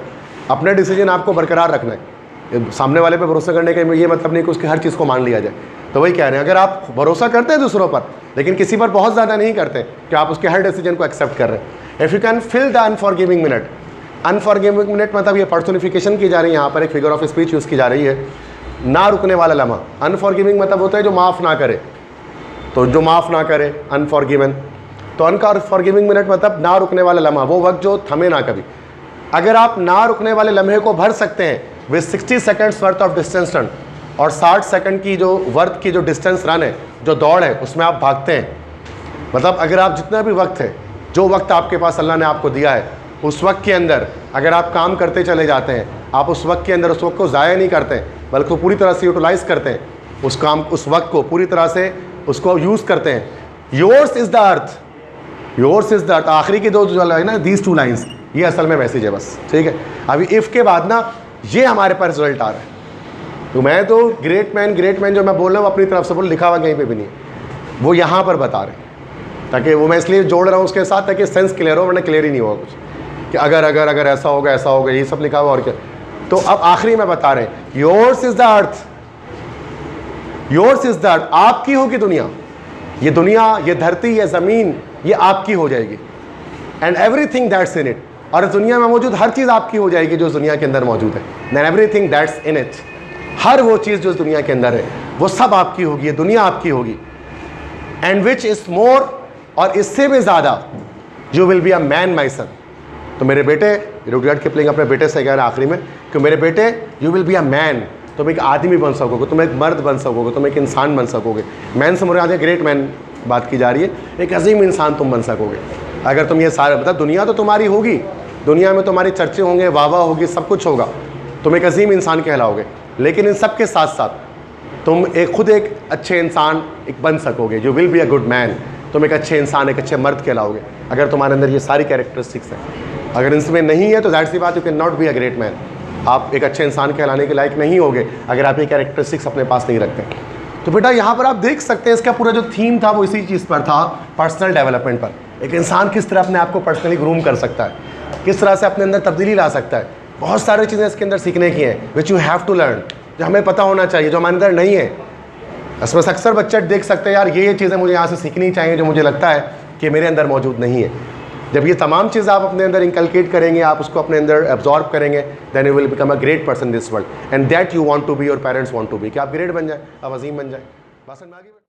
अपने डिसीजन आपको बरकरार रखना है, सामने वाले पे भरोसा करने का ये मतलब नहीं कि उसकी हर चीज़ को मान लिया जाए। तो वही कह रहे हैं, अगर आप भरोसा करते हैं दूसरों पर, लेकिन किसी पर बहुत ज़्यादा नहीं करते कि आप उसके हर डिसीजन को एक्सेप्ट कर रहे हैं। If you can fill the unforgiving minute, unforgiving minute मतलब ये पर्सोनिफिकेशन की जा रही है, यहाँ पर एक फिगर ऑफ स्पीच यूज़ की जा रही है, ना रुकने वाला लम्हा। अनफॉरगिविंग मतलब होता है जो माफ़ ना करे, तो जो माफ़ ना करे अनफॉरगिवन। तो अनफॉरगिविंग मिनट मतलब ना रुकने वाला लम्हा, वो वक्त जो थमे ना कभी। अगर आप ना रुकने वाले लम्हे को भर सकते हैं with 60 seconds worth of distance run, और 60 सेकंड की जो वर्थ की जो डिस्टेंस रन है, जो दौड़ है, उसमें आप भागते हैं, मतलब अगर आप जितना भी वक्त है, जो वक्त आपके पास अल्लाह ने आपको दिया है, उस वक्त के अंदर अगर आप काम करते चले जाते हैं, आप उस वक्त के अंदर उस वक्त को ज़ाया नहीं करते हैं, बल्कि पूरी तरह से यूटिलाइज़ करते हैं उस काम, उस वक्त को पूरी तरह से उसको यूज़ करते हैं। Yours is the earth, yours is the earth, आखिरी की दो जो है ना, दीज टू लाइन्स, ये असल में मैसेज है बस, ठीक है। अभी इफ़ के बाद ना ये हमारे पास रिजल्ट आ रहा है। तो मैं तो ग्रेट मैन जो मैं बोल रहा हूँ अपनी तरफ से बोल, लिखा हुआ कहीं पे भी नहीं, वो यहाँ पर बता रहे हैं, ताकि वो मैं इसलिए जोड़ रहा हूँ उसके साथ ताकि सेंस क्लियर हो, वरना क्लियर ही नहीं होगा कुछ कि अगर ऐसा होगा ये सब लिखा हुआ और क्या। तो अब आखिरी में बता रहे हैं, yours is the earth yours is that, आपकी होगी दुनिया, ये दुनिया, ये धरती, ये ज़मीन, ये आपकी हो जाएगी। And everything that's in it, और इस दुनिया में मौजूद हर चीज़ आपकी हो जाएगी जो इस दुनिया के अंदर मौजूद है। Then everything that's in it, हर वो चीज़ जो इस दुनिया के अंदर है वो सब आपकी होगी, ये दुनिया आपकी होगी। एंड विच इज़ मोर, और इससे भी ज़्यादा, you will be a man my son. तो मेरे बेटे, रुडयार्ड किपलिंग अपने बेटे से कह रहे हैं आखिरी में कि मेरे बेटे, you will be a man, तुम एक आदमी बन सकोगे, तुम एक मर्द बन सकोगे, तुम एक इंसान बन सकोगे। मैन से मुराद है ग्रेट मैन बात की जा रही है, एक अजीम इंसान तुम बन सकोगे अगर तुम ये सारे, मतलब दुनिया तो तुम्हारी होगी, दुनिया में तुम्हारी चर्चे होंगे, वाह वाह होगी, सब कुछ होगा, तुम एक अजीम इंसान कहलाओगे, लेकिन इन सब के साथ साथ तुम एक खुद एक अच्छे इंसान एक बन सकोगे। You will be a good man, तुम एक अच्छे इंसान, एक अच्छे मर्द कहलाओगे अगर तुम्हारे अंदर ये सारी कैरेक्टरिस्टिक्स हैं। अगर इनमें नहीं है तो ज़ाहिर सी बात, you can not be a great man, आप एक अच्छे इंसान कहलाने के लायक नहीं होगे अगर आप ये कैरेक्टरिस्टिक्स अपने पास नहीं रखते। तो बेटा यहाँ पर आप देख सकते हैं इसका पूरा जो थीम था वो इसी चीज़ पर था, पर्सनल डेवलपमेंट पर। एक इंसान किस तरह अपने आप को पर्सनली ग्रूम कर सकता है, किस तरह से अपने अंदर तब्दीली ला सकता है। बहुत सारी चीज़ें इसके अंदर सीखने की हैं which you have to learn, जो हमें पता होना चाहिए, जो हमारे अंदर नहीं है। इसमें से अक्सर बच्चे देख सकते हैं यार ये चीज़ें मुझे यहाँ से सीखनी चाहिए जो मुझे लगता है कि मेरे अंदर मौजूद नहीं है। जब ये तमाम चीज़ें आप अपने अंदर इंकलकेट करेंगे, आप उसको अपने अंदर एब्जॉर्ब करेंगे, then you will become a great person this world, and that you want to be, your parents want to be, कि आप ग्रेट बन जाए, आप अजीम बन जाए।